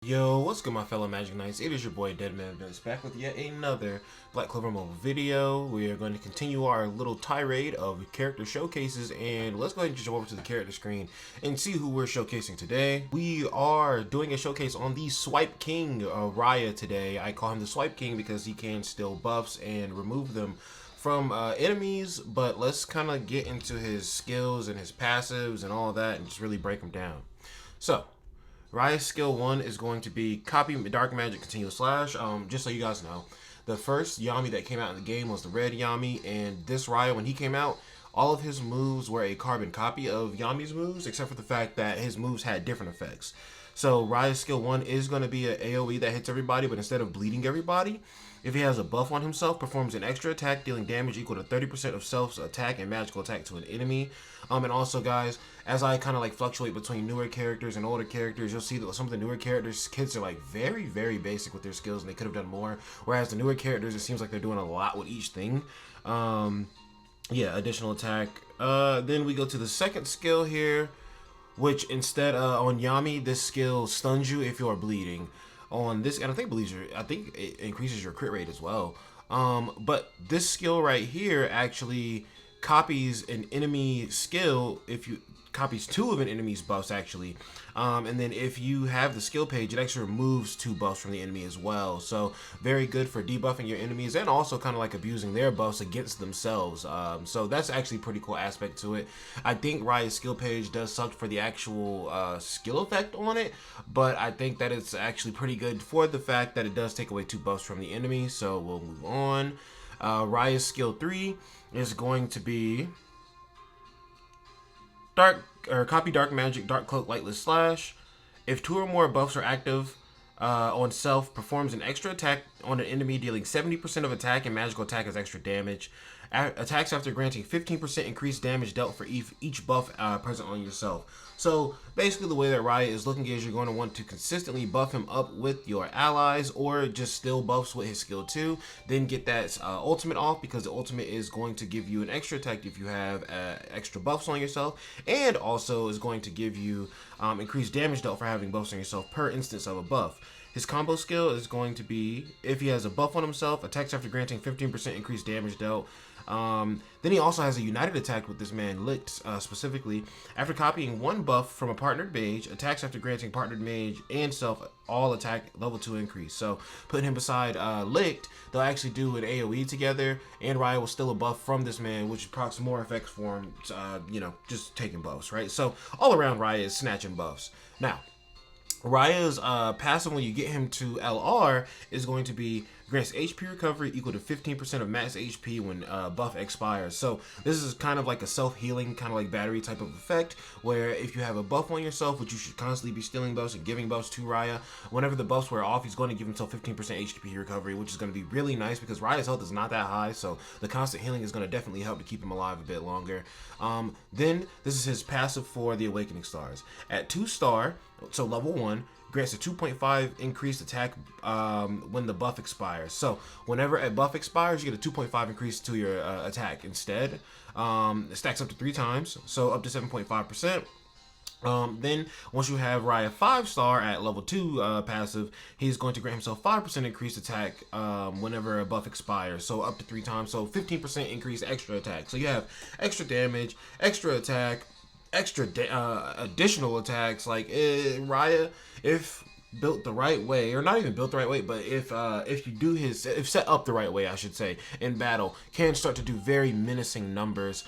Yo, what's good my fellow Magic Knights? It is your boy Deadman Vince back with yet another Black Clover mobile video. We are going to continue our little tirade of character showcases, and let's go ahead and jump over to the character screen and see who we're showcasing today. We are doing a showcase on the Swipe King Raya today. I call him the Swipe King because he can steal buffs and remove them from enemies, but let's kind of get into his skills and his passives and all that and just really break them down. So Raya's skill 1 is going to be Copy Dark Magic Continuous Slash. Just so you guys know, the first Yami that came out in the game was the red Yami, and this Raya, when he came out, all of his moves were a carbon copy of Yami's moves, except for the fact that his moves had different effects. So Raya's skill 1 is going to be an AoE that hits everybody, but instead of bleeding everybody, if he has a buff on himself, performs an extra attack dealing damage equal to 30% of self's attack and magical attack to an enemy. And also, guys, as I kind of like fluctuate between newer characters and older characters, you'll see that some of the newer characters, kids are like very, very basic with their skills and they could have done more. Whereas the newer characters, it seems like they're doing a lot with each thing. Yeah, additional attack. Then we go to the second skill here, which instead on Yami, this skill stuns you if you are bleeding. On this, and I think it increases your crit rate as well. But this skill right here actually copies an enemy skill if you copies 2 of an enemy's buffs actually, and then if you have the skill page, it actually removes 2 buffs from the enemy as well. So very good for debuffing your enemies and also kind of like abusing their buffs against themselves. So that's actually a pretty cool aspect to it. I think Raya's skill page does suck for the actual skill effect on it, but I think that it's actually pretty good for the fact that it does take away 2 buffs from the enemy. So we'll move on. Raya's skill 3 is going to be Copy Dark Magic Dark Cloak Lightless Slash. If 2 or more buffs are active on self, performs an extra attack on an enemy dealing 70% of attack and magical attack as extra damage. Attacks after granting 15% increased damage dealt for each buff present on yourself. So basically the way that Raya is looking is you're going to want to consistently buff him up with your allies or just still buffs with his skill 2. Then get that ultimate off, because the ultimate is going to give you an extra attack if you have extra buffs on yourself, and also is going to give you increased damage dealt for having buffs on yourself per instance of a buff. His combo skill is going to be, if he has a buff on himself, attacks after granting 15% increased damage dealt. Then he also has a united attack with this man, Licked, specifically. After copying 1 buff from a partnered mage, attacks after granting partnered mage and self all attack level 2 increase. So putting him beside Licked, they'll actually do an AoE together, and Raya will steal a buff from this man, which procs more effects for him, you know, just taking buffs, right? So all around Raya is snatching buffs. Now, Raya's passive when you get him to LR is going to be grants HP recovery equal to 15% of max HP when buff expires. So this is kind of like a self-healing, kind of like battery type of effect, where if you have a buff on yourself, which you should constantly be stealing buffs and giving buffs to Raya, whenever the buffs wear off, he's going to give himself 15% HP recovery, which is going to be really nice because Raya's health is not that high, so the constant healing is going to definitely help to keep him alive a bit longer. Then this is his passive for the Awakening Stars. At 2 star, so level 1, grants a 2.5 increased attack when the buff expires. So whenever a buff expires, you get a 2.5 increase to your attack instead. It stacks up to 3 times, so up to 7.5%. Then once you have Raya 5 star at level 2 passive, he's going to grant himself 5% increased attack whenever a buff expires, so up to 3 times, so 15% increased extra attack. So you have extra damage, extra attack, extra additional attacks. Like Raya, if built the right way, or not even built the right way, but if you do if set up the right way, I should say, in battle, can start to do very menacing numbers.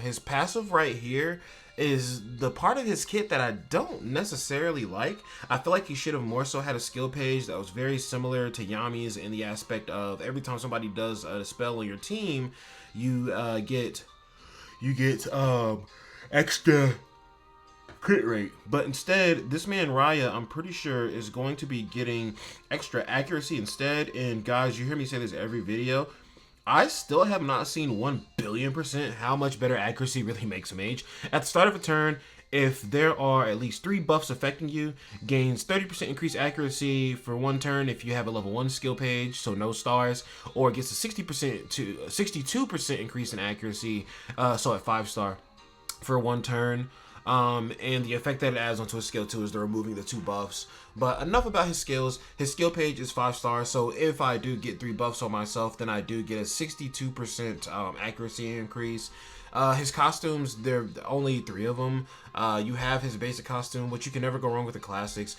His passive right here is the part of his kit that I don't necessarily like. I feel like he should have more so had a skill page that was very similar to Yami's in the aspect of every time somebody does a spell on your team, you get extra crit rate. But instead, this man Raya, I'm pretty sure, is going to be getting extra accuracy instead. And guys, you hear me say this every video, I still have not seen 1,000,000,000% how much better accuracy really makes a mage. At the start of a turn, if there are at least 3 buffs affecting you, gains 30% increased accuracy for 1 turn if you have a level 1 skill page, so no stars, or gets a 60% to 62% increase in accuracy, so at 5 star for 1 turn. And the effect that it adds onto his skill 2 is they're removing the 2 buffs. But enough about his skills. His skill page is 5 stars, so if I do get 3 buffs on myself, then I do get a 62% accuracy increase. His costumes, there are only 3 of them. You have his basic costume, which you can never go wrong with the classics.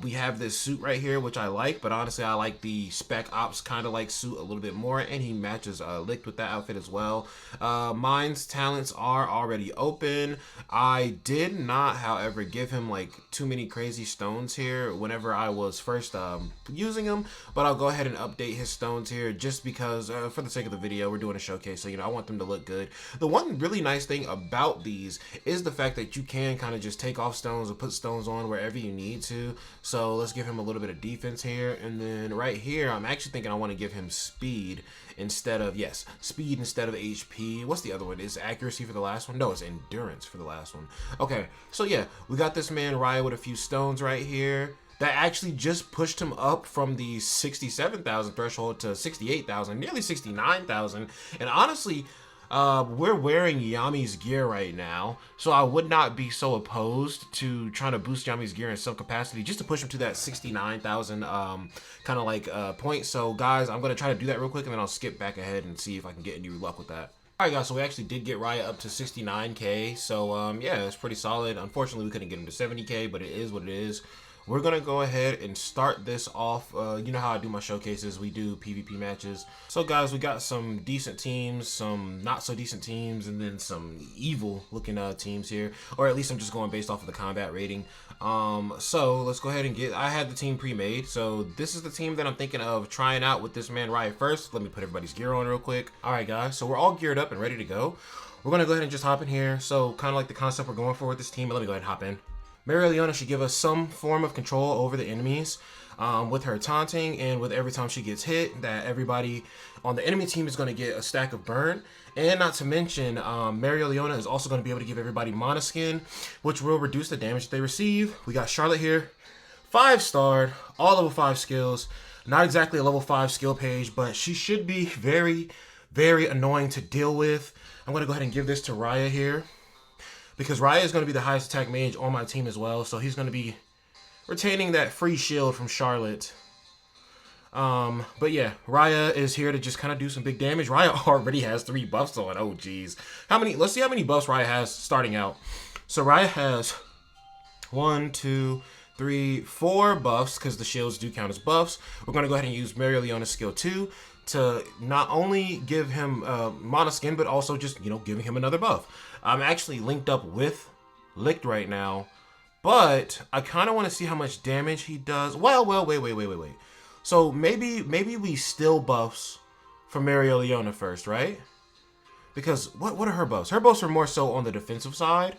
We have this suit right here, which I like, but honestly, I like the Spec Ops kind of like suit a little bit more, and he matches Licked with that outfit as well. Mine's talents are already open. I did not, however, give him like too many crazy stones here whenever I was first using him, but I'll go ahead and update his stones here just because for the sake of the video, we're doing a showcase, so I want them to look good. The one really nice thing about these is the fact that you can kind of just take off stones or put stones on wherever you need to. So let's give him a little bit of defense here, and then right here I'm actually thinking I want to give him speed instead of speed instead of HP. What's the other one? Is accuracy for the last one? No, it's endurance for the last one. Okay, so yeah, we got this man Raya with a few stones right here that actually just pushed him up from the 67,000 threshold to 68,000, nearly 69,000. And honestly, we're wearing Yami's gear right now, so I would not be so opposed to trying to boost Yami's gear in some capacity just to push him to that 69,000 kind of like point. So guys, I'm gonna try to do that real quick, and then I'll skip back ahead and see if I can get any luck with that. Alright guys, so we actually did get Raya up to 69k, so yeah, it's pretty solid. Unfortunately, we couldn't get him to 70k, but it is what it is. We're gonna go ahead and start this off. You know how I do my showcases, we do PvP matches. So guys, we got some decent teams, some not so decent teams, and then some evil looking teams here, or at least I'm just going based off of the combat rating. So let's go ahead and I had the team pre-made, so this is the team that I'm thinking of trying out with this man Raya first. Let me put everybody's gear on real quick. Alright guys, so we're all geared up and ready to go. We're gonna go ahead and just hop in here. So kind of like the concept we're going for with this team, let me go ahead and hop in. Mereoleona should give us some form of control over the enemies with her taunting, and with every time she gets hit, that everybody on the enemy team is going to get a stack of burn. And not to mention, Mereoleona is also going to be able to give everybody Mana Skin, which will reduce the damage that they receive. We got Charlotte here, 5-starred, all level 5 skills. Not exactly a level 5 skill page, but she should be very, very annoying to deal with. I'm going to go ahead and give this to Raya here, because Raya is going to be the highest attack mage on my team as well, so he's going to be retaining that free shield from Charlotte. But yeah, Raya is here to just kind of do some big damage. Raya already has 3 buffs on. Oh, geez. Let's see how many buffs Raya has starting out. So Raya has 1, 2, 3, 4 buffs, because the shields do count as buffs. We're going to go ahead and use Mereoleona's skill 2 to not only give him Mana Skin, but also just, giving him another buff. I'm actually linked up with Licked right now, but I kind of want to see how much damage he does. Well, wait. So maybe we steal buffs from Mereoleona first, right? Because what are her buffs? Her buffs are more so on the defensive side.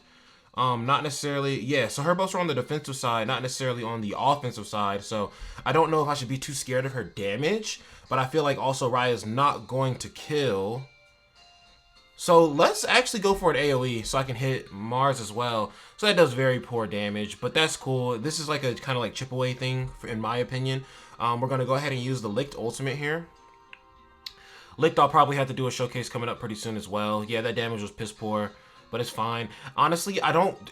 Not necessarily, yeah, so her buffs are on the defensive side, not necessarily on the offensive side. So I don't know if I should be too scared of her damage, but I feel like also Raya is not going to kill. So let's actually go for an AoE so I can hit Mars as well. So that does very poor damage, but that's cool. This is like a kind of like chip away thing, in my opinion. We're going to go ahead and use the Licked ultimate here. Licked, I'll probably have to do a showcase coming up pretty soon as well. Yeah, that damage was piss poor, but it's fine. Honestly,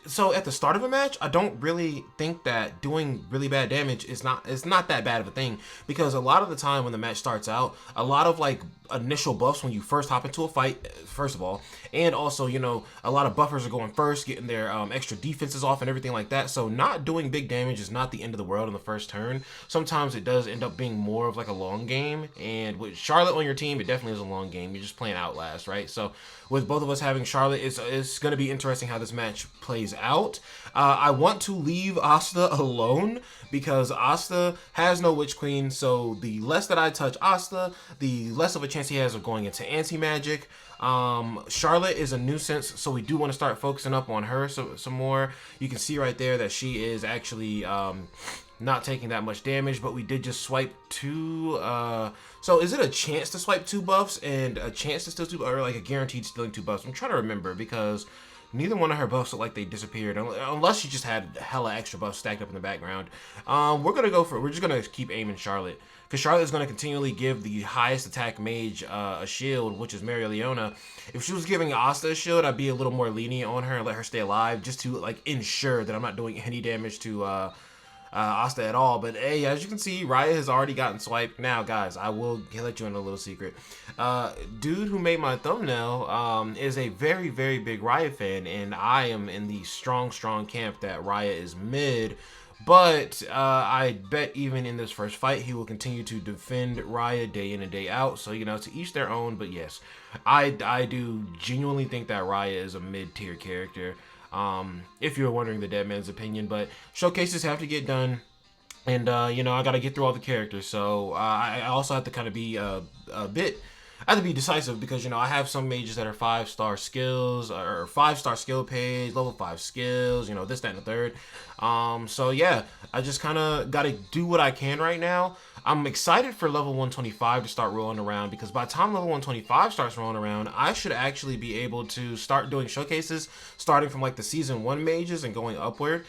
so at the start of a match, I don't really think that doing really bad damage is not that bad of a thing, because a lot of the time when the match starts out, a lot of like initial buffs when you first hop into a fight, first of all, and also, a lot of buffers are going first, getting their extra defenses off and everything like that. So not doing big damage is not the end of the world in the first turn. Sometimes it does end up being more of like a long game, and with Charlotte on your team, it definitely is a long game. You're just playing Outlast, right? So with both of us having Charlotte, it's going to be interesting how this match plays out. I want to leave Asta alone because Asta has no Witch Queen, so the less that I touch Asta, the less of a chance he has of going into anti-magic. Charlotte is a nuisance, so we do want to start focusing up on her some more. You can see right there that she is actually not taking that much damage, but we did just swipe 2. So is it a chance to swipe 2 buffs and a chance to steal 2, or like a guaranteed stealing 2 buffs? I'm trying to remember, because Neither one of her buffs look like they disappeared, unless she just had hella extra buffs stacked up in the background. We're just gonna keep aiming Charlotte, because Charlotte is gonna continually give the highest attack mage a shield, which is Mary Leona. If she was giving Asta a shield, I'd be a little more lenient on her and let her stay alive, just to like ensure that I'm not doing any damage to Asta at all. But hey, as you can see, Raya has already gotten swiped. Now, guys, I will let you in a little secret. Dude who made my thumbnail is a very, very big Raya fan, and I am in the strong camp that Raya is mid. But I bet even in this first fight, he will continue to defend Raya day in and day out. So, you know, to each their own. But yes, I do genuinely think that Raya is a mid-tier character. If you're wondering the dead man's opinion, but showcases have to get done, and you know, I gotta get through all the characters, so I also have to kind of be I have to be decisive, because you know, I have some mages that are 5-star skills or 5-star skill page, level 5 skills, you know, this, that, and the third. So yeah, I just kind of gotta do what I can right now. I'm excited for level 125 to start rolling around, because by the time level 125 starts rolling around, I should actually be able to start doing showcases starting from like the season 1 mages and going upward.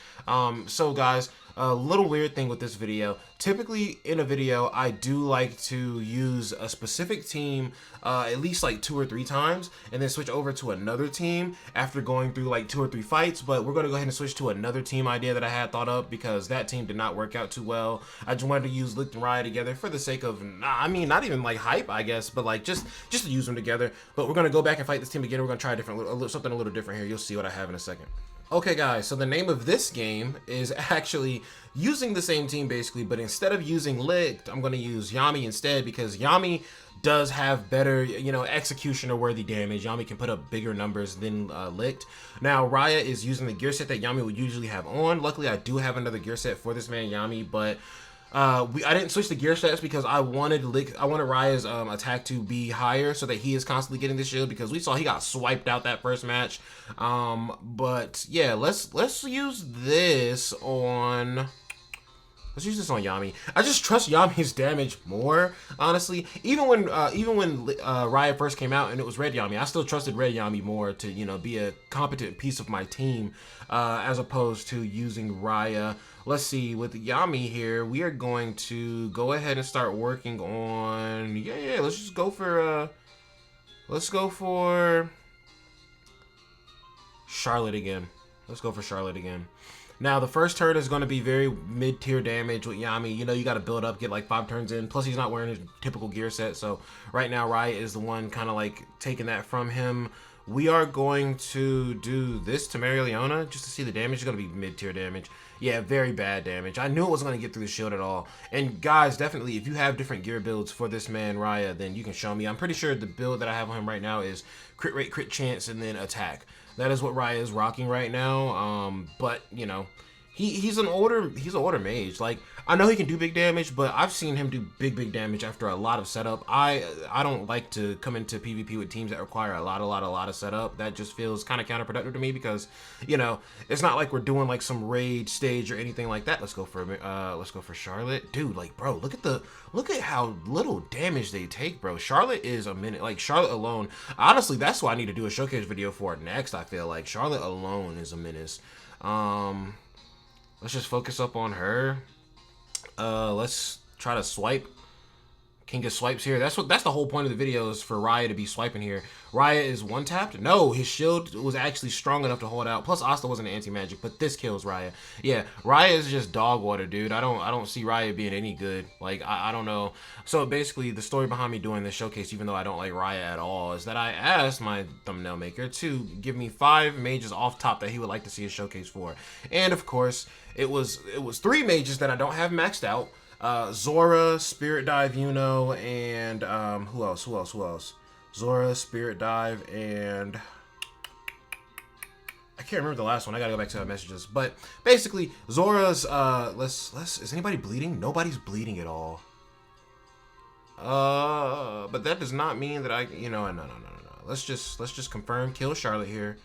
So guys, a little weird thing with this video. Typically in a video, I do like to use a specific team at least like 2 or 3 times, and then switch over to another team after going through like 2 or 3 fights. But we're going to go ahead and switch to another team idea that I had thought up, because that team did not work out too well. I just wanted to use Licht and Raya together for the sake of, I mean, not even like hype, I guess, but like just to use them together. But we're going to go back and fight this team again. We're going to try something a little different here. You'll see what I have in a second. Okay guys, so the name of this game is actually using the same team basically, but instead of using Licht, I'm going to use Yami instead, because Yami does have better, you know, executioner worthy damage. Yami can put up bigger numbers than Licht. Now Raya is using the gear set that Yami would usually have on. Luckily I do have another gear set for this man Yami, but I didn't switch the gear stats because I wanted Raya's attack to be higher, so that he is constantly getting the shield, because we saw he got swiped out that first match. But yeah, let's use this on Yami. I just trust Yami's damage more, honestly. Even when Raya first came out and it was Red Yami, I still trusted Red Yami more to, you know, be a competent piece of my team, as opposed to using Raya. Let's see, with Yami here, we are going to go ahead and start working on, let's just go for, Charlotte again. Let's go for Charlotte again. Now, the first turn is going to be very mid-tier damage with Yami. You know, you got to build up, get like 5 turns in. Plus, he's not wearing his typical gear set. So, right now, Raya is the one kind of like taking that from him. We are going to do this to Mary Leona just to see the damage. It's going to be mid-tier damage. Yeah, very bad damage. I knew it wasn't going to get through the shield at all. And guys, definitely, if you have different gear builds for this man, Raya, then you can show me. I'm pretty sure the build that I have on him right now is crit rate, crit chance, and then attack. That is what Raya is rocking right now. But, you know, he's an older mage. Like, I know he can do big damage, but I've seen him do big damage after a lot of setup. I don't like to come into PvP with teams that require a lot of setup. That just feels kind of counterproductive to me, because, you know, it's not like we're doing like some raid stage or anything like that. Let's go for Charlotte. Dude, like, bro, look at how little damage they take, bro. Charlotte is a minute. Like, Charlotte alone, honestly, that's what I need to do a showcase video for next. I feel like Charlotte alone is a menace. Let's just focus up on her. Let's try to swipe. King of swipes here. That's the whole point of the video, is for Raya to be swiping here. Raya is one tapped. No, his shield was actually strong enough to hold out. Plus, Asta wasn't an anti-magic, but this kills Raya. Yeah, Raya is just dog water, dude. I don't see Raya being any good. Like, I don't know. So basically, the story behind me doing this showcase, even though I don't like Raya at all, is that I asked my thumbnail maker to give me 5 mages off top that he would like to see a showcase for. And of course, it was 3 mages that I don't have maxed out. Zora, Spirit Dive, Yuno, and who else? Zora, Spirit Dive, and I can't remember the last one. I gotta go back to my messages. But basically, Zora's is anybody bleeding? Nobody's bleeding at all. But that does not mean that no. Let's just confirm kill Charlotte here.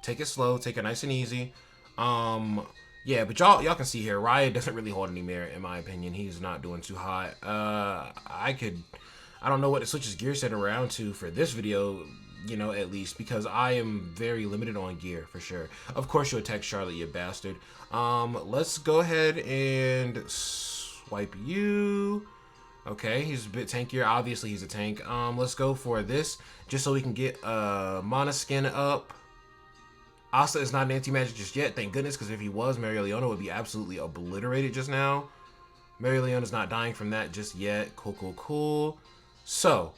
Take it slow, take it nice and easy. Yeah, but y'all can see here, Raya doesn't really hold any merit, in my opinion. He's not doing too hot. I don't know what to switch his gear set around to for this video, you know, at least, because I am very limited on gear for sure. Of course, you'll attack Charlotte, you bastard. Let's go ahead and swipe you. Okay, he's a bit tankier. Obviously, he's a tank. Let's go for this, just so we can get Mana Skin up. Asta is not an anti-magic just yet, thank goodness, because if he was, Marileona would be absolutely obliterated just now. Marileona's not dying from that just yet. Cool, cool, cool. So,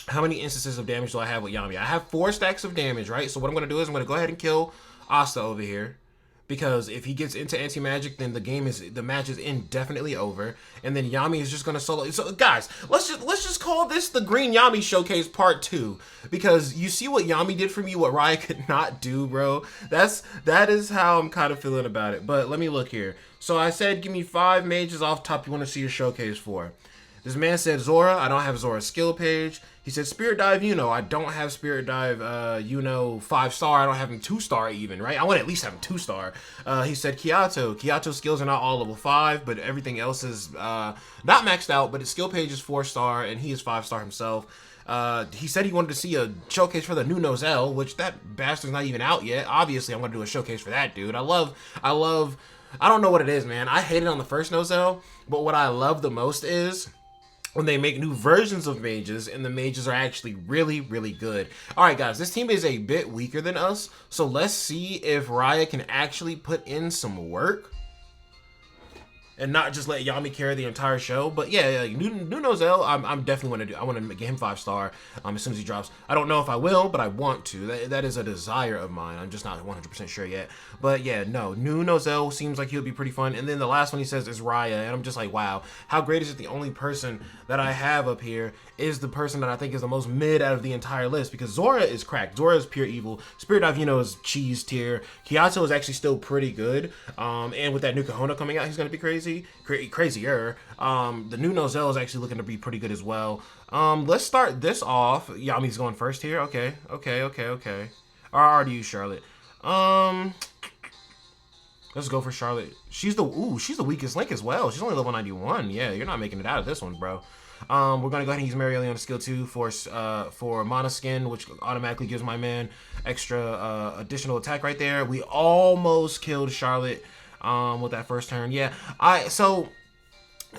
how many instances of damage do I have with Yami? I have 4 stacks of damage, right? So what I'm going to do is I'm going to go ahead and kill Asta over here. Because if he gets into anti-magic, then the match is indefinitely over. And then Yami is just gonna solo. So guys, let's just call this the Green Yami Showcase Part 2. Because you see what Yami did for me, what Raya could not do, bro. That is how I'm kind of feeling about it. But let me look here. So I said give me 5 mages off top you want to see your showcase for. This man said Zora. I don't have Zora's skill page. He said Spirit Dive Yuno. I don't have Spirit Dive Yuno 5-star. I don't have him 2-star even, right? I want to at least have him 2-star. He said Kyoto. Kyoto's skills are not all level 5, but everything else is not maxed out, but his skill page is 4-star, and he is 5-star himself. He said he wanted to see a showcase for the new Nozel, which that bastard's not even out yet. Obviously, I'm going to do a showcase for that, dude. I don't know what it is, man. I hated on the first Nozel, but what I love the most is when they make new versions of mages and the mages are actually really, really good. All right, guys, this team is a bit weaker than us, so let's see if Raya can actually put in some work and not just let Yami carry the entire show. But yeah, new Nozel, I'm definitely want to do. I want to get him 5-star as soon as he drops. I don't know if I will, but I want to. That is a desire of mine. I'm just not 100% sure yet. But yeah, no, new Nozel seems like he'll be pretty fun. And then the last one he says is Raya, and I'm just like, wow, how great is it? The only person that I have up here is the person that I think is the most mid out of the entire list, because Zora is cracked. Zora is pure evil. Spirit Dive, you know, is cheese tier. Kyoto is actually still pretty good. And with that new Kahona coming out, he's gonna be crazier. The new Nozel is actually looking to be pretty good as well. Let's start this off. Yami's going first here. Okay. I already used Charlotte. Let's go for Charlotte. She's the weakest link as well. She's only level 91. Yeah, you're not making it out of this one, bro. We're gonna go ahead and use Marileona skill 2 for Mana Skin, which automatically gives my man extra additional attack right there. We almost killed Charlotte with that first turn. Yeah, so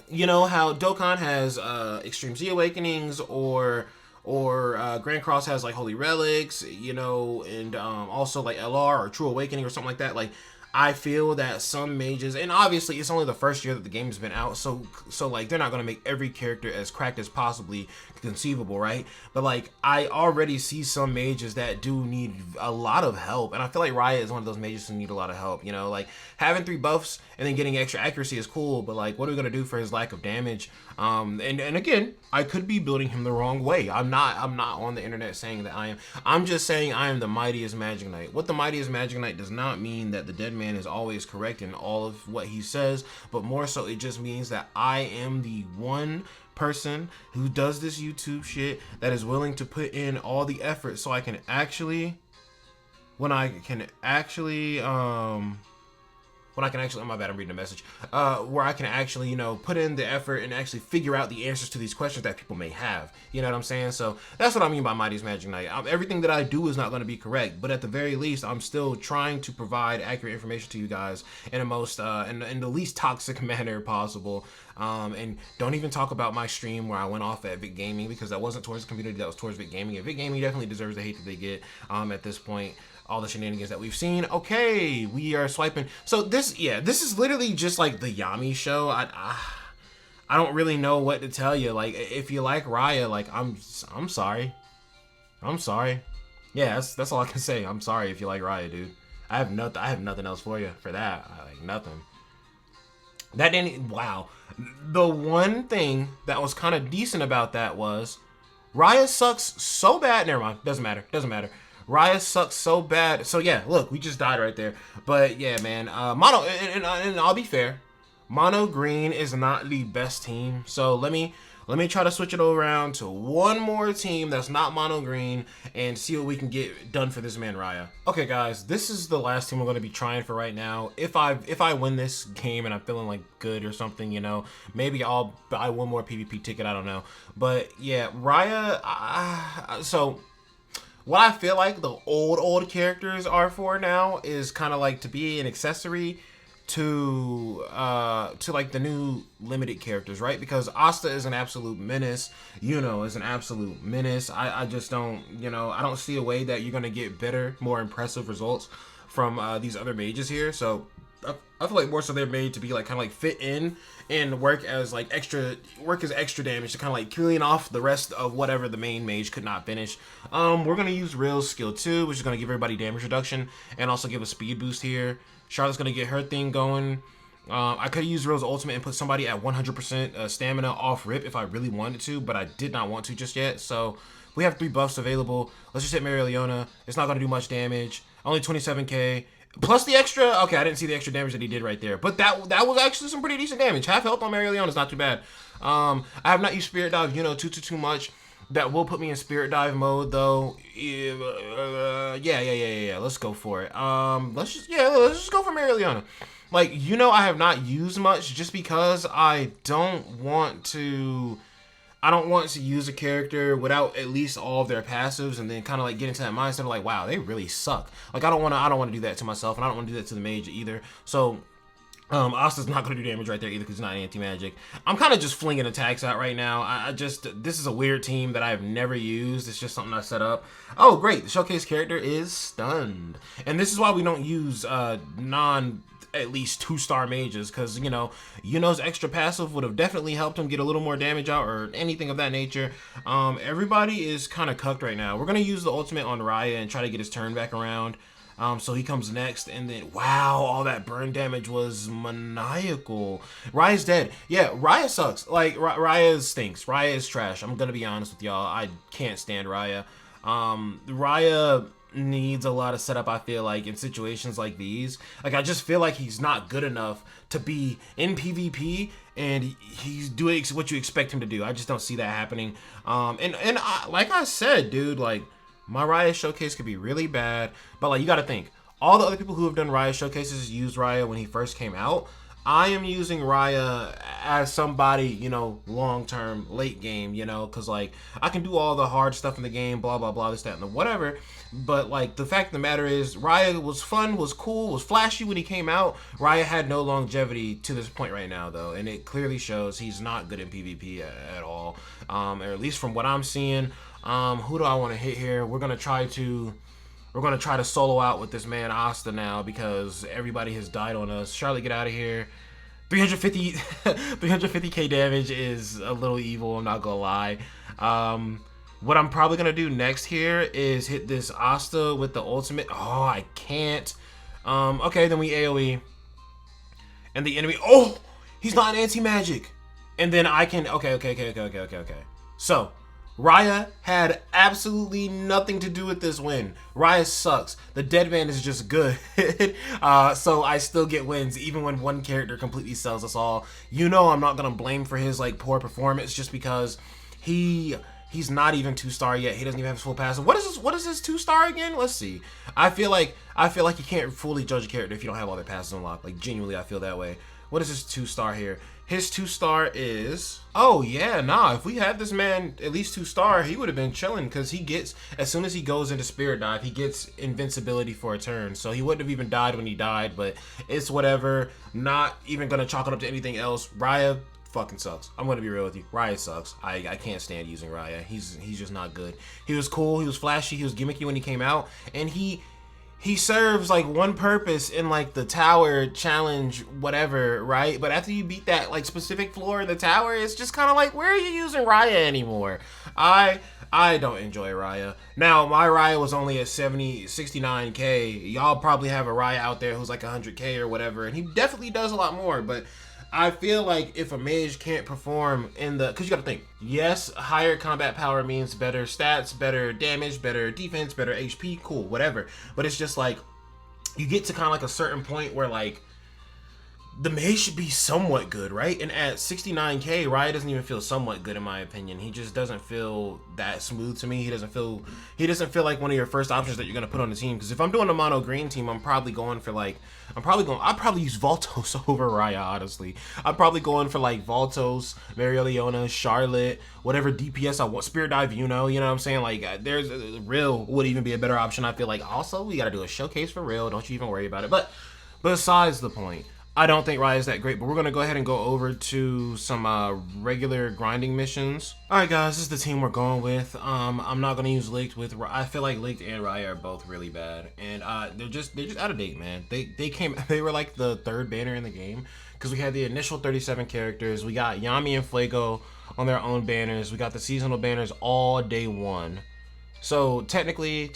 you know how Dokkan has Extreme Z Awakenings or Grand Cross has like Holy Relics, you know, and also like LR or True Awakening or something like that. Like, I feel that some mages, and obviously it's only the first year that the game's been out, so like they're not gonna make every character as cracked as possibly conceivable, right? But like, I already see some mages that do need a lot of help, and I feel like Raya is one of those mages who need a lot of help. You know, like having 3 buffs and then getting extra accuracy is cool, but like, what are we gonna do for his lack of damage? And again, I could be building him the wrong way. I'm not on the internet saying that I am. I'm just saying I am the mightiest Magic Knight. What the mightiest Magic Knight does not mean that the dead man is always correct in all of what he says, but more so it just means that I am the one person who does this YouTube shit that is willing to put in all the effort so I can actually, oh my bad, I'm reading a message, where I can actually, you know, put in the effort and actually figure out the answers to these questions that people may have. You know what I'm saying? So that's what I mean by Mighty's Magic Knight. Everything that I do is not going to be correct, but at the very least, I'm still trying to provide accurate information to you guys in the most, in the least toxic manner possible. And don't even talk about my stream where I went off at Vic Gaming, because that wasn't towards the community, that was towards Vic Gaming. And Vic Gaming definitely deserves the hate that they get at this point. All the shenanigans that we've seen. Okay, we are swiping. So this is literally just like the Yami show. I don't really know what to tell you. Like, if you like Raya, like, I'm sorry. Yeah, that's all I can say. I'm sorry if you like Raya, dude. I have nothing else for you for that. Like, nothing. That didn't. Wow. The one thing that was kind of decent about that was Raya sucks so bad. Never mind. Doesn't matter. Raya sucks so bad. So yeah, look, we just died right there. But yeah, man, Mono, and I'll be fair, Mono Green is not the best team. So let me try to switch it around to one more team that's not Mono Green and see what we can get done for this man Raya. Okay, guys, this is the last team I'm going to be trying for right now. If I win this game and I'm feeling like good or something, you know, maybe I'll buy one more PvP ticket. I don't know, but yeah, Raya. So what I feel like the old characters are for now is kind of like to be an accessory to like the new limited characters, right? Because Asta is an absolute menace. Yuno is an absolute menace. I just don't, I don't see a way that you're gonna get better, more impressive results from these other mages here. So I feel like more so they're made to be like kind of like fit in and work as extra damage to kind of like killing off the rest of whatever the main mage could not finish. We're gonna use Rill's skill 2, which is gonna give everybody damage reduction and also give a speed boost here. Charlotte's gonna get her thing going. I could use Rill's ultimate and put somebody at 100% stamina off rip if I really wanted to, but I did not want to just yet. So we have 3 buffs available. Let's just hit Marileona. It's not gonna do much damage. Only 27k. Plus the extra, okay, I didn't see the extra damage that he did right there, but that was actually some pretty decent damage. Half health on Marileona is not too bad. I have not used Spirit Dive, too much. That will put me in Spirit Dive mode though. Yeah. Let's go for it. Let's just go for Marileona. Like, I have not used much just because I don't want to use a character without at least all of their passives and then kind of like get into that mindset of like, wow, they really suck. Like, I don't want to do that to myself, and I don't want to do that to the mage either. So Asta's not going to do damage right there either because he's not anti-magic. I'm kind of just flinging attacks out right now. This is a weird team that I've never used. It's just something I set up. Oh, great. The showcase character is stunned. And this is why we don't use at least 2-star mages, because Yuno's extra passive would have definitely helped him get a little more damage out or anything of that nature. Everybody is kind of cucked right now. We're going to use the ultimate on Raya and try to get his turn back around. So he comes next, and then, wow, all that burn damage was maniacal. Raya's dead. Yeah, Raya sucks. Like, Raya stinks. Raya is trash. I'm gonna be honest with y'all. I can't stand Raya. Raya needs a lot of setup, I feel like, in situations like these. Like, I just feel like he's not good enough to be in PvP, and he's doing what you expect him to do. I just don't see that happening. Like I said, dude, like, my Raya showcase could be really bad, but like, you gotta think, all the other people who have done Raya showcases used Raya when he first came out. I am using Raya as somebody, long-term, late game, because like, I can do all the hard stuff in the game, blah, blah, blah, this, that, and the whatever, but like, the fact of the matter is, Raya was fun, was cool, was flashy when he came out. Raya had no longevity to this point right now, though, and it clearly shows he's not good in PvP at all, or at least from what I'm seeing. Who do I want to hit here? We're gonna try to solo out with this man Asta now because everybody has died on us. Charlotte, get out of here. 350k damage is a little evil, I'm not gonna lie. What I'm probably gonna do next here is hit this Asta with the ultimate. Oh, I can't. Okay, then we AoE. And the enemy, oh, he's not an anti-magic. And then I can, okay. So, Raya had absolutely nothing to do with this win. Raya sucks. The dead man is just good. So I still get wins even when one character completely sells us all. I'm not gonna blame for his like poor performance just because he's not even 2-star yet. He doesn't even have his full passive. What is his 2-star again? Let's see. I feel like you can't fully judge a character if you don't have all their passives unlocked. Like, genuinely, I feel that way. What is his 2-star here? His 2-star is, oh yeah, nah, if we had this man at least 2-star, he would have been chilling because he gets, as soon as he goes into Spirit Dive, he gets invincibility for a turn. So he wouldn't have even died when he died, but it's whatever. Not even going to chalk it up to anything else. Raya fucking sucks. I'm going to be real with you. Raya sucks. I can't stand using Raya. He's just not good. He was cool, he was flashy, he was gimmicky when he came out, and he serves like one purpose in like the tower challenge, whatever, right? But after you beat that like specific floor in the tower, it's just kind of like, where are you using Raya anymore? I don't enjoy Raya. Now, my Raya was only at 69k. Y'all probably have a Raya out there who's like 100k or whatever, and he definitely does a lot more, but I feel like if a mage can't perform because you gotta think, yes, higher combat power means better stats, better damage, better defense, better HP, cool, whatever. But it's just like, you get to kind of like a certain point where like, the mage should be somewhat good, right? And at 69k, Raya doesn't even feel somewhat good in my opinion. He just doesn't feel that smooth to me. He doesn't feel like one of your first options that you're gonna put on the team. Because if I'm doing a mono green team, I'm probably going for like I'd probably use Voltos over Raya, honestly. I'm probably going for like Voltos, Leona, Charlotte, whatever DPS I want, Spirit Dive, you know what I'm saying? Like there's Real would even be a better option, I feel like. Also, we gotta do a showcase for Real, don't you even worry about it. But besides the point, I don't think Raya is that great, but we're going to go ahead and go over to some regular grinding missions. Alright guys, this is the team we're going with. I'm not going to use Licked with, I feel like Licked and Raya are both really bad. And they're just out of date, man. They were like the third banner in the game. Because we had the initial 37 characters. We got Yami and Fuego on their own banners. We got the seasonal banners all day one. So technically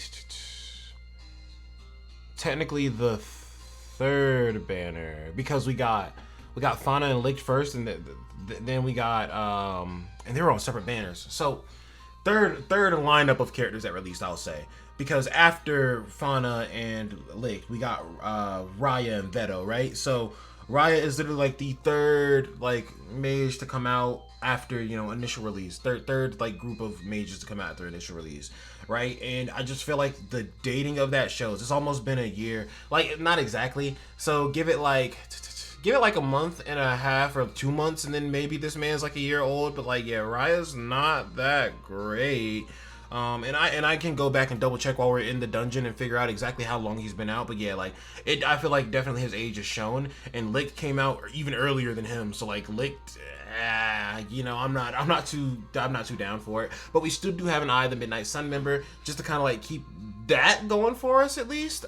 the third banner, because we got Fauna and Licked first, and then we got and they were on separate banners. So third lineup of characters that released, I'll say, because after Fauna and Licked, we got Raya and Veto, right? So Raya is literally like the third like mage to come out after, you know, initial release. Third like group of mages to come out after initial release, right? And I just feel like the dating of that shows. It's almost been a year, like not exactly. So give it like a month and a half or 2 months, and then maybe this man's like a year old. But like, yeah, Raya's not that great. And I can go back and double check while we're in the dungeon and figure out exactly how long he's been out. But yeah, like I feel like definitely his age is shown, and Licked came out even earlier than him. So like Licked, you know, I'm not too down for it. But we still do have an Eye of the Midnight Sun member, just to kind of like keep that going for us at least.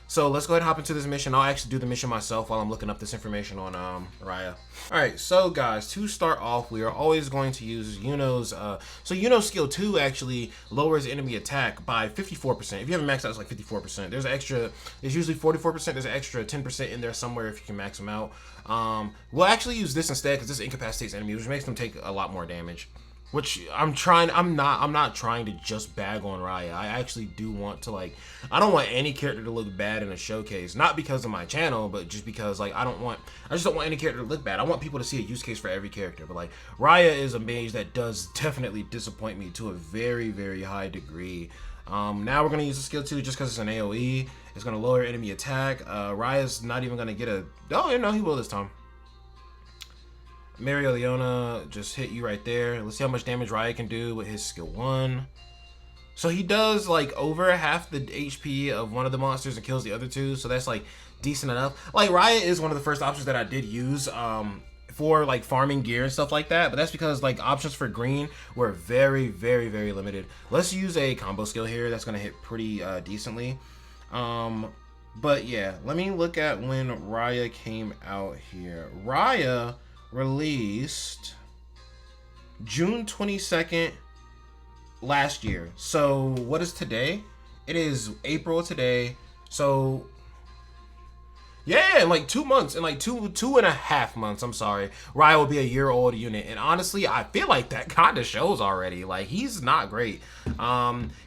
So let's go ahead and hop into this mission. I'll actually do the mission myself while I'm looking up this information on Raya. Alright, so guys, to start off, we are always going to use Yuno's, so Yuno's skill 2 actually lowers enemy attack by 54%. If you haven't maxed out, it's like 54%. There's usually 44%, there's an extra 10% in there somewhere if you can max them out. We'll actually use this instead, because this incapacitates enemies, which makes them take a lot more damage. Which I'm not trying to just bag on Raya. I actually do want to, like, I don't want any character to look bad in a showcase. Not because of my channel, but just because, like, I just don't want any character to look bad. I want people to see a use case for every character. But, like, Raya is a mage that does definitely disappoint me to a very, very high degree. Now we're going to use the skill 2 just because it's an AoE. It's going to lower enemy attack. Raya's not even going to get a... Oh, no, he will this time. Leona just hit you right there. Let's see how much damage Raya can do with his skill 1. So he does like over half the HP of one of the monsters and kills the other two. So that's like decent enough. Like Raya is one of the first options that I did use for like farming gear and stuff like that. But that's because like options for green were very, very, very limited. Let's use a combo skill here. That's going to hit pretty decently. But yeah, let me look at when Raya came out here. Raya released June 22nd last year. So what is today? It is April today. So yeah, in like 2 months, in like two and a half months, I'm sorry, Raya will be a year-old unit. And honestly, I feel like that kind of shows already. Like, he's not great.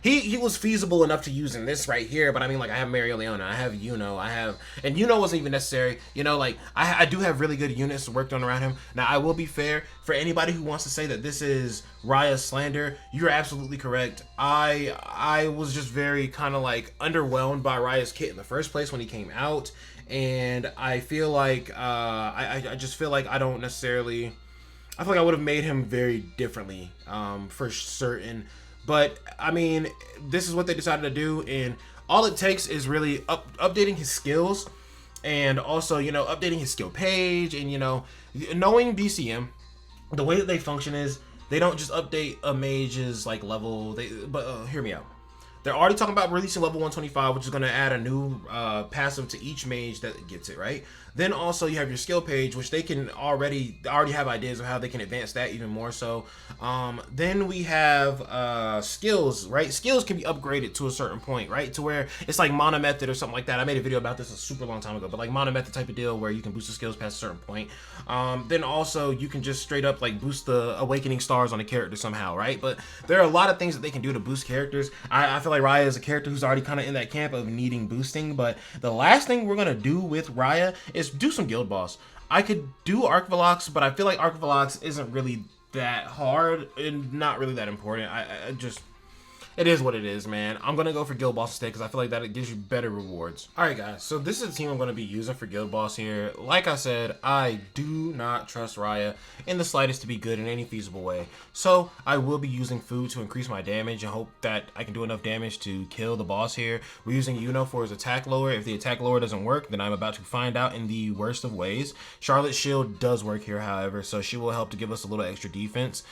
He was feasible enough to use in this right here, but I mean, like, I have Leona, I have Yuno, and Yuno wasn't even necessary. You know, like, I do have really good units worked on around him. Now, I will be fair, for anybody who wants to say that this is Raya's slander, you're absolutely correct. I was just very kind of like underwhelmed by Raya's kit in the first place when he came out. And I feel like I just feel like I don't necessarily, I feel like I would have made him very differently for certain. But I mean, this is what they decided to do, and all it takes is really updating his skills, and also, you know, updating his skill page, and, you know, knowing BCM, the way that they function is they don't just update a mage's like level. But hear me out. They're already talking about releasing level 125, which is going to add a new passive to each mage that gets it, right? Then also you have your skill page, which they can already have ideas of how they can advance that even more so. Then we have skills, right? Skills can be upgraded to a certain point, right? To where it's like mono method or something like that. I made a video about this a super long time ago, but like mono method type of deal where you can boost the skills past a certain point. Then also you can just straight up like boost the awakening stars on a character somehow, right? But there are a lot of things that they can do to boost characters. I feel like Raya is a character who's already kind of in that camp of needing boosting. But the last thing we're gonna do with Raya is do some guild boss. I could do Arc Velox, but I feel like Arc Velox isn't really that hard and not really that important. I just... It is what it is, man. I'm going to go for Guild Boss instead because I feel like that it gives you better rewards. Alright, guys. So this is the team I'm going to be using for Guild Boss here. Like I said, I do not trust Raya in the slightest to be good in any feasible way. So I will be using food to increase my damage and hope that I can do enough damage to kill the boss here. We're using Yuno for his attack lower. If the attack lower doesn't work, then I'm about to find out in the worst of ways. Charlotte's shield does work here, however, so she will help to give us a little extra defense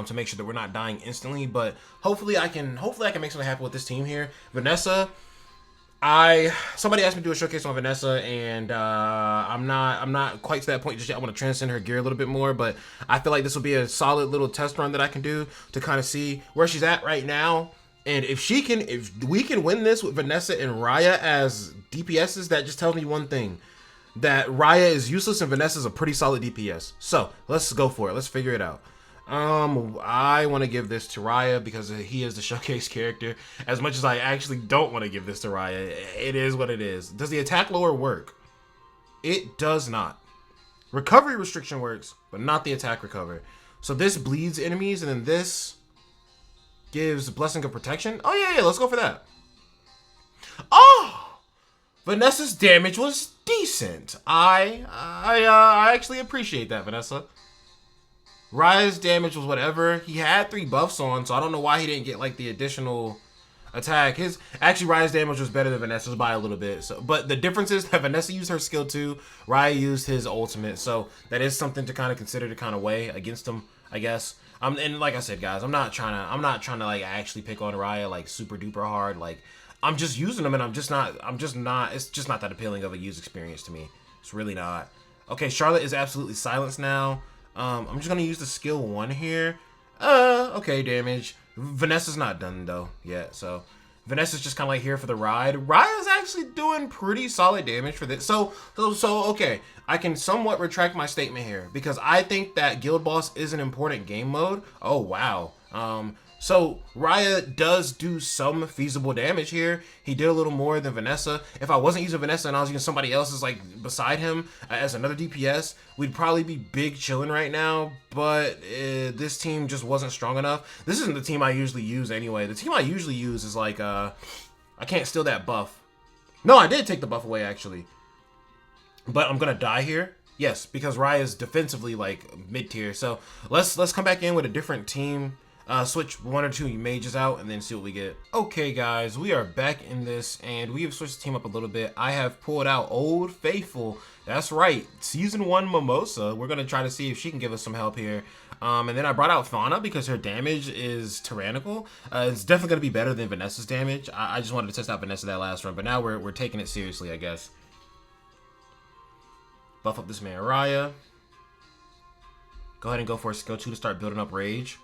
to make sure that we're not dying instantly. But hopefully I can make something happen with this team here. Vanessa, somebody asked me to do a showcase on Vanessa, and I'm not quite to that point just yet. I want to transcend her gear a little bit more, but I feel like this will be a solid little test run that I can do to kind of see where she's at right now. And if we can win this with Vanessa and Raya as DPSs, that just tells me one thing: that Raya is useless and Vanessa is a pretty solid DPS. So let's go for it. Let's figure it out. I want to give this to Raya because he is the showcase character. As much as I actually don't want to give this to Raya, it is what it is. Does the attack lower work? It does not. Recovery restriction works, but not the attack recover. So this bleeds enemies, and then this gives Blessing of Protection. Oh yeah, let's go for that. Oh! Vanessa's damage was decent. I actually appreciate that, Vanessa. Raya's damage was whatever. He had 3 buffs on, so I don't know why he didn't get like the additional attack. Raya's damage was better than Vanessa's by a little bit. So, but the difference is that Vanessa used her skill 2, Raya used his ultimate. So that is something to kind of consider to kind of weigh against him, I guess. And like I said, guys, I'm not trying to like actually pick on Raya like super duper hard. Like, I'm just using them, and it's just not that appealing of a use experience to me. It's really not. Okay, Charlotte is absolutely silenced now. I'm just gonna use the skill 1 here. Okay, damage. Vanessa's not done though yet, so Vanessa's just kind of like here for the ride. Raya's actually doing pretty solid damage for this. So okay, I can somewhat retract my statement here because I think that Guild Boss is an important game mode. Oh wow. So Raya does do some feasible damage here. He did a little more than Vanessa. If I wasn't using Vanessa and I was using somebody else's like beside him as another DPS, we'd probably be big chilling right now. But this team just wasn't strong enough. This isn't the team I usually use anyway. The team I usually use is like I can't steal that buff. No, I did take the buff away actually. But I'm gonna die here. Yes, because Raya is defensively like mid tier. So let's come back in with a different team. Switch 1 or 2 mages out and then see what we get. Okay guys, we are back in this and we have switched the team up a little bit. I have pulled out Old Faithful. That's right, Season 1 Mimosa. We're going to try to see if she can give us some help here. And then I brought out Fauna because her damage is tyrannical. It's definitely going to be better than Vanessa's damage. I just wanted to test out Vanessa that last run, but now we're taking it seriously, I guess. Buff up this man Raya. Go ahead and go for a skill 2 to start building up Rage.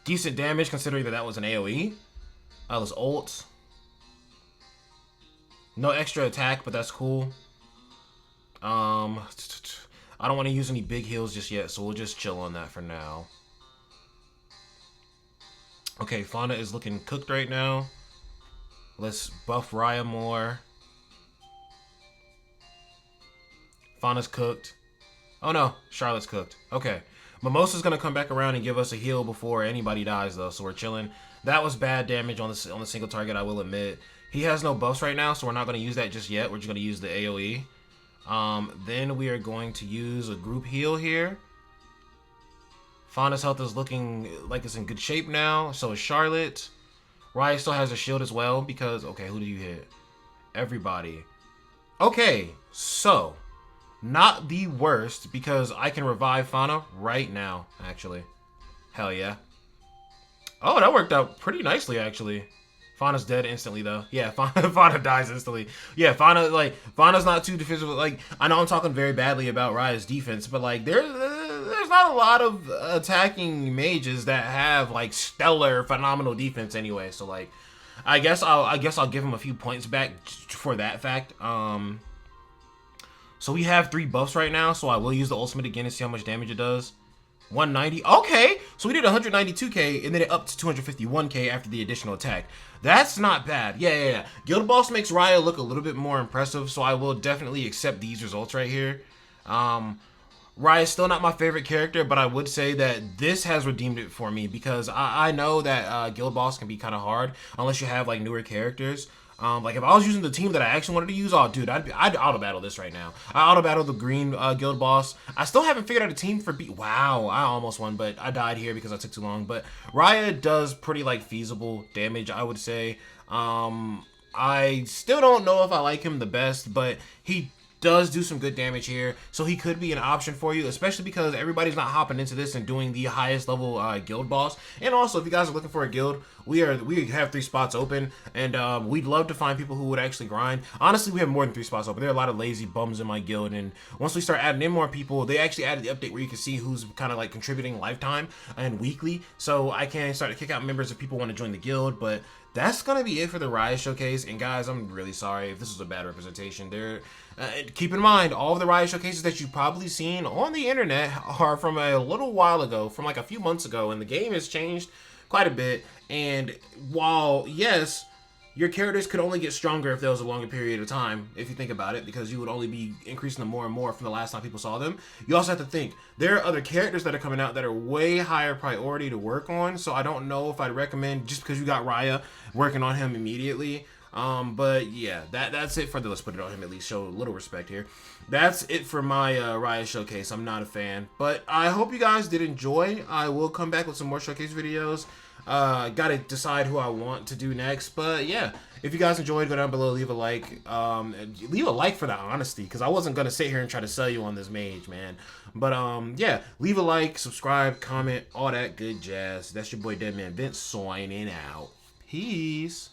Decent damage considering that was an AoE. Let's ult. No extra attack, but that's cool. I don't want to use any big heals just yet, so we'll just chill on that for now. Okay, Fauna is looking cooked right now. Let's buff Raya more. Fauna's cooked. Oh no, Charlotte's cooked. Okay. Mimosa's gonna come back around and give us a heal before anybody dies though, so we're chilling. That was bad damage on the single target, I will admit. He has no buffs right now, so we're not gonna use that just yet. We're just gonna use the AoE. Then we are going to use a group heal here. Fauna's health is looking like it's in good shape now. So is Charlotte. Raya still has a shield as well because, okay, who do you hit? Everybody. Okay, so not the worst because I can revive Fauna right now, actually. Hell yeah. Oh, that worked out pretty nicely, actually. Fauna's dead instantly, though. Yeah, Fauna dies instantly. Yeah, Fauna's not too defensive. Like, I know I'm talking very badly about Raya's defense, but, like, there's not a lot of attacking mages that have, like, stellar, phenomenal defense anyway. So, like, I guess I'll give him a few points back for that fact. So we have 3 buffs right now, so I will use the ultimate again and see how much damage it does. 190. Okay, So we did 192k, and then it upped to 251k after the additional attack. That's not bad. Yeah. Guild Boss makes Raya look a little bit more impressive, so I will definitely accept these results right here. Raya's still not my favorite character, but I would say that this has redeemed it for me, because I know that Guild Boss can be kind of hard unless you have like newer characters. Like if I was using the team that I actually wanted to use, oh dude, I'd auto battle this right now. I auto battle the green Guild Boss. I still haven't figured out a team for Wow, I almost won, but I died here because I took too long. But Raya does pretty like feasible damage, I would say. I still don't know if I like him the best, but he does do some good damage here, so he could be an option for you, especially because everybody's not hopping into this and doing the highest level guild boss. And also, if you guys are looking for a guild, we have 3 spots open, and we'd love to find people who would actually grind. Honestly, we have more than 3 spots open. There are a lot of lazy bums in my guild, and once we start adding in more people, they actually added the update where you can see who's kind of like contributing lifetime and weekly, so I can start to kick out members if people want to join the guild. But that's gonna be it for the Riot Showcase. And guys, I'm really sorry if this was a bad representation. Keep in mind, all of the Riot Showcases that you've probably seen on the internet are from a little while ago, from like a few months ago, and the game has changed quite a bit. And while, yes, your characters could only get stronger if there was a longer period of time, if you think about it, because you would only be increasing them more and more from the last time people saw them. You also have to think, there are other characters that are coming out that are way higher priority to work on, so I don't know if I'd recommend, just because you got Raya, working on him immediately. But yeah, that's it for the Let's Put It On Him, at least show a little respect here. That's it for my Riot Showcase. I'm not a fan, but I hope you guys did enjoy. I will come back with some more Showcase videos. Gotta decide who I want to do next, but yeah, if you guys enjoyed, go down below, leave a like. Leave a like for the honesty, because I wasn't gonna sit here and try to sell you on this mage, man. But yeah, leave a like, subscribe, comment, all that good jazz. That's your boy Deadman Vince signing out. Peace.